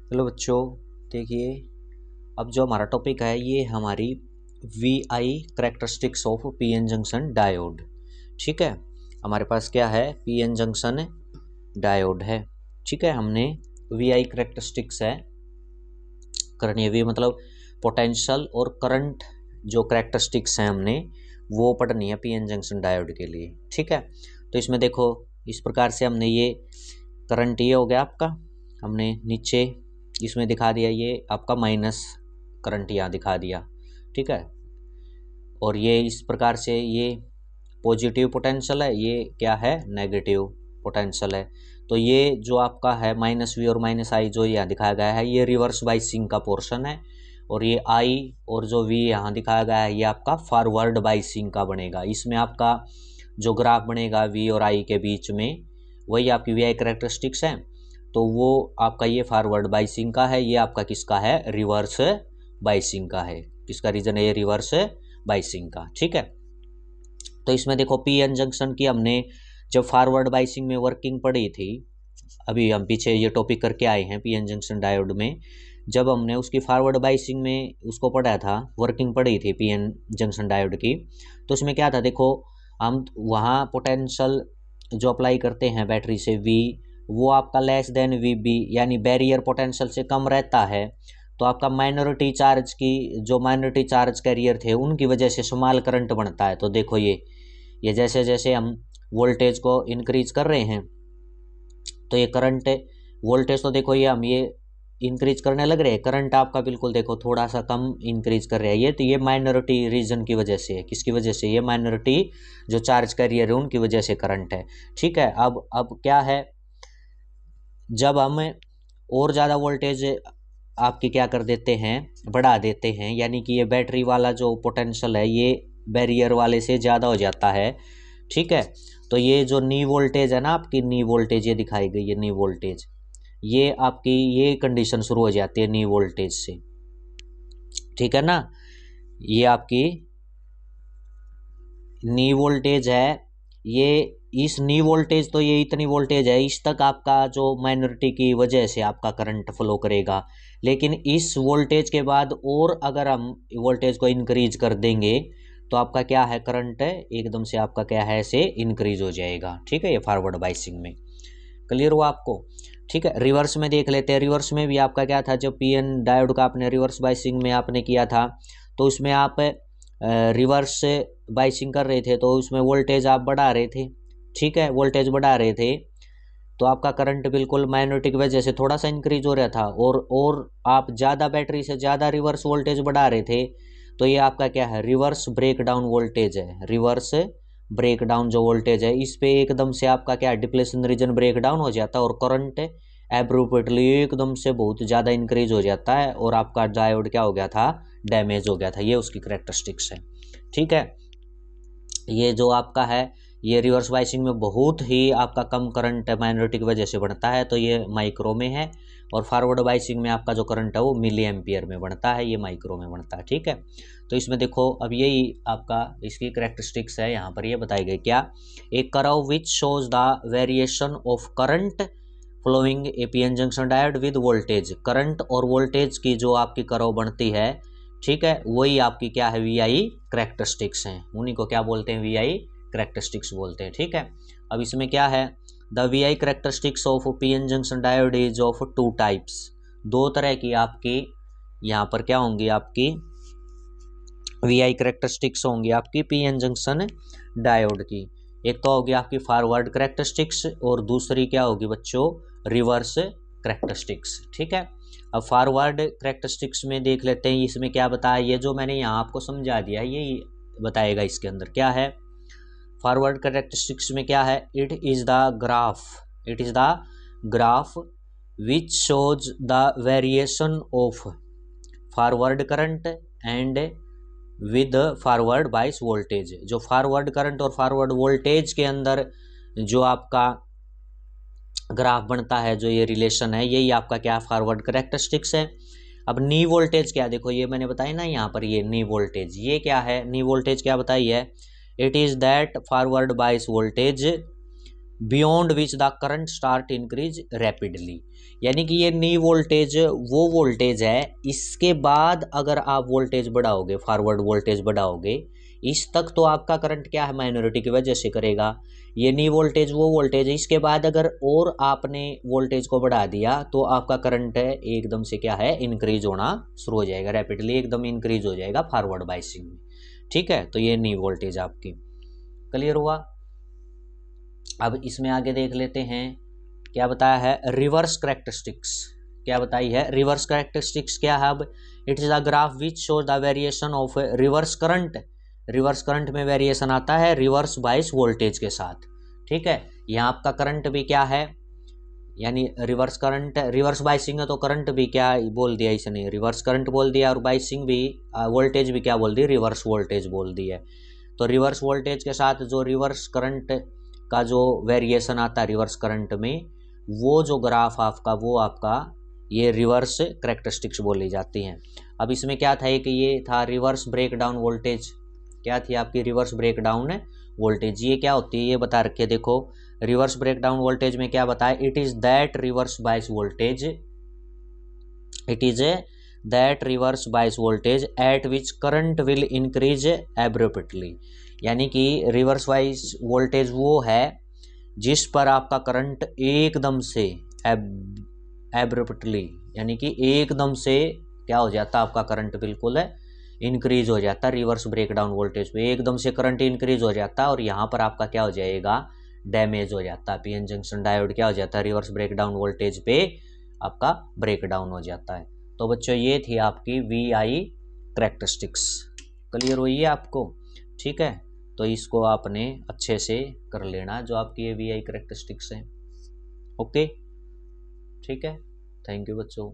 चलो बच्चों, देखिए अब जो हमारा टॉपिक है ये हमारी V I characteristics of P N junction diode. ठीक है, हमारे पास क्या है, पी एन जंक्शन डायोड है। ठीक है, हमने वी आई करेक्टरिस्टिक्स है करनी है। वी मतलब पोटेंशियल और करंट जो करेक्टरिस्टिक्स हैं हमने वो पढ़नी है पी एन जंक्शन डायोड के लिए। ठीक है, तो इसमें देखो इस प्रकार से हमने ये करंट ये हो गया आपका, हमने नीचे इसमें दिखा दिया, ये आपका माइनस करंट यहाँ दिखा दिया। ठीक है, और ये इस प्रकार से ये पॉजिटिव पोटेंशियल है, ये क्या है, नेगेटिव पोटेंशियल है। तो ये जो आपका है माइनस वी और माइनस आई जो यहाँ दिखाया गया है ये रिवर्स बाइसिंग का पोर्शन है, और ये आई और जो वी यहाँ दिखाया गया है ये आपका फॉरवर्ड बाइसिंग का बनेगा। इसमें आपका जो ग्राफ बनेगा वी और आई के बीच में वही आपकी वी आई करेक्टरिस्टिक्स है, तो वो आपका ये फॉरवर्ड बाइसिंग का है, ये आपका किसका है, रिवर्स बाइसिंग का है। किसका रीजन है, ये रिवर्स बाइसिंग का। ठीक है, तो इसमें देखो पी एन जंक्शन की हमने जब फॉरवर्ड बाइसिंग में वर्किंग पढ़ी थी, अभी हम पीछे ये टॉपिक करके आए हैं पी एन जंक्शन डायोड में, जब हमने उसकी फॉरवर्ड बाइसिंग में उसको पढ़ा था, वर्किंग पढ़ी थी पी एन जंक्शन डायोड की, तो उसमें क्या था, देखो हम वहाँ पोटेंशियल जो अप्लाई करते हैं बैटरी से वी, वो आपका लेस देन वी बी यानी बैरियर पोटेंशियल से कम रहता है, तो आपका माइनॉरिटी चार्ज की जो माइनॉरिटी चार्ज कैरियर थे उनकी वजह से स्मॉल करंट बनता है। तो देखो ये जैसे जैसे हम वोल्टेज को इंक्रीज कर रहे हैं तो ये करंट वोल्टेज तो देखो ये हम ये इंक्रीज करने लग रहे हैं, करंट आपका बिल्कुल देखो थोड़ा सा कम इंक्रीज कर रहा है। ये तो ये माइनॉरिटी रीजन की वजह से है, किसकी वजह से, ये माइनॉरिटी जो चार्ज कैरियर है उनकी वजह से करंट है। ठीक है, अब क्या है, जब हम और ज़्यादा वोल्टेज आपकी क्या कर देते हैं, बढ़ा देते हैं, यानी कि ये बैटरी वाला जो पोटेंशियल है ये बैरियर वाले से ज़्यादा हो जाता है। ठीक है, तो ये जो नी वोल्टेज है ना आपकी, नी वोल्टेज ये दिखाई गई है, नी वोल्टेज, ये आपकी ये कंडीशन शुरू हो जाती है नी वोल्टेज से। ठीक है ना, ये आपकी नी वोल्टेज है, ये इस नी वोल्टेज तो ये इतनी वोल्टेज है, इस तक आपका जो माइनॉरिटी की वजह से आपका करंट फ्लो करेगा। लेकिन इस वोल्टेज के बाद और अगर हम वोल्टेज को इंक्रीज कर देंगे तो आपका क्या है, करंट एकदम से आपका क्या है, ऐसे इंक्रीज हो जाएगा। ठीक है, ये फॉरवर्ड बाइसिंग में क्लियर हुआ आपको। ठीक है, रिवर्स में देख लेते हैं। रिवर्स में भी आपका क्या था, जब पीएन डायोड का आपने रिवर्स बाइसिंग में आपने किया था तो उसमें आप रिवर्स बाइसिंग कर रहे थे तो उसमें वोल्टेज आप बढ़ा रहे थे। ठीक है, वोल्टेज बढ़ा रहे थे तो आपका करंट बिल्कुल माइनॉरिटी की वजह से थोड़ा सा इंक्रीज हो रहा था, और आप ज़्यादा बैटरी से ज़्यादा रिवर्स वोल्टेज बढ़ा रहे थे, तो ये आपका क्या है, रिवर्स ब्रेक डाउन वोल्टेज है। रिवर्स ब्रेक डाउन जो वोल्टेज है इस पे एकदम से आपका क्या, डिप्लेशन रीजन ब्रेक डाउन हो जाता है और करंट एब्रूपेटली एकदम से बहुत ज़्यादा इंक्रीज हो जाता है, और आपका डायोड क्या हो गया था, डैमेज हो गया था। ये उसकी करेक्टरिस्टिक्स है। ठीक है, ये जो आपका है ये रिवर्स बाइसिंग में बहुत ही आपका कम करंट माइनॉरिटी की वजह से बढ़ता है, तो ये माइक्रो में है, और फॉरवर्ड बाइसिंग में आपका जो करंट है वो मिली एम्पियर में बढ़ता है, ये माइक्रो में बढ़ता है। ठीक है, तो इसमें देखो अब यही आपका इसकी करेक्टरिस्टिक्स है, यहाँ पर ये बताई गई क्या, एक curve which shows the variation of current flowing a PN junction diode with voltage. Current और वोल्टेज की जो आपकी कर्व बनती है, ठीक है, वही आपकी क्या है, वी आई करेक्टरिस्टिक्स हैं, उन्हीं को क्या बोलते हैं, वी आई करेक्टरिस्टिक्स बोलते हैं। ठीक है, अब इसमें क्या है, the V I characteristics of PN junction diode is of two types. दो तरह की आपकी यहाँ पर क्या होंगी, आपकी वी आई करेक्टरिस्टिक्स होंगी आपकी पीएन जंक्शन डायोड की। एक तो होगी आपकी फॉरवर्ड करेक्टरिस्टिक्स और दूसरी क्या होगी बच्चों, रिवर्स करेक्टरिस्टिक्स। ठीक है, अब फॉरवर्ड करेक्टरिस्टिक्स में देख लेते हैं, इसमें क्या बताया, ये जो मैंने यहाँ आपको समझा दिया ये बताएगा इसके अंदर क्या है। फॉरवर्ड करेक्टरिस्टिक्स में क्या है, it is the graph which shows the variation of forward current and with forward बाइस वोल्टेज। जो फॉरवर्ड करंट और फॉरवर्ड वोल्टेज के अंदर जो आपका ग्राफ बनता है, जो ये रिलेशन है, यही आपका क्या फॉरवर्ड करेक्टरिस्टिक्स है। अब नी वोल्टेज क्या, देखो ये मैंने बताया ना यहाँ पर, ये नी वोल्टेज, ये क्या है, नी वोल्टेज क्या बताई है, इट इज़ दैट फॉरवर्ड बाइस voltage beyond which the current start increase rapidly. यानी कि ये नी वोल्टेज वो वोल्टेज है, इसके बाद अगर आप वोल्टेज बढ़ाओगे, फॉरवर्ड वोल्टेज बढ़ाओगे, इस तक तो आपका करंट क्या है, माइनॉरिटी की वजह से करेगा। ये नी वोल्टेज वो वोल्टेज है, इसके बाद अगर और आपने वोल्टेज को बढ़ा दिया तो आपका करंट है एकदम से क्या है, इंक्रीज होना शुरू हो जाएगा, रैपिडली एकदम इंक्रीज हो जाएगा फॉरवर्ड बाइसिंग में। ठीक है, तो ये नी वोल्टेज आपकी क्लियर हुआ। अब इसमें आगे देख लेते हैं क्या बताया है, रिवर्स कैरेक्टरिस्टिक्स। क्या बताई है, रिवर्स कैरेक्टरिस्टिक्स क्या है। अब it is a graph which shows the variation of reverse current. Reverse current में वेरिएशन आता है रिवर्स बाइस वोल्टेज के साथ। ठीक है, यहाँ आपका करंट भी क्या है, यानी रिवर्स करंट, रिवर्स बाइसिंग है तो करंट भी क्या बोल दिया इसने, रिवर्स करंट बोल दिया, और बाइसिंग भी वोल्टेज भी क्या बोल दी, रिवर्स वोल्टेज बोल दी है। तो रिवर्स वोल्टेज के साथ जो रिवर्स करंट का जो वेरिएशन आता है रिवर्स करंट में, वो जो ग्राफ आपका, वो आपका ये रिवर्स कैरेक्टरिस्टिक्स बोली जाती हैं। अब इसमें क्या था कि ये था रिवर्स ब्रेकडाउन वोल्टेज। क्या थी आपकी, रिवर्स ब्रेकडाउन वोल्टेज। ये क्या होती है ये बता रखे, देखो रिवर्स ब्रेकडाउन वोल्टेज में क्या बताया, it is that reverse bias voltage, it is that reverse bias voltage at which current will increase abruptly. यानी कि रिवर्स बाइस वोल्टेज वो है जिस पर आपका करंट एकदम से एब्रुप्टली, यानी कि एकदम से क्या हो जाता है, आपका करंट बिल्कुल इंक्रीज हो जाता है। रिवर्स ब्रेकडाउन वोल्टेज पे एकदम से करंट इंक्रीज हो जाता है और यहाँ पर आपका क्या हो जाएगा, डैमेज हो जाता है। पीएन जंक्शन डायोड क्या हो जाता है, रिवर्स ब्रेकडाउन वोल्टेज पे आपका ब्रेकडाउन हो जाता है। तो बच्चों ये थी आपकी VI कैरेक्टरिस्टिक्स। क्लियर हुई है आपको। ठीक है, तो इसको आपने अच्छे से कर लेना जो आपकी ये VI कैरेक्टरिस्टिक्स हैं। ओके, ठीक है, थैंक यू बच्चों।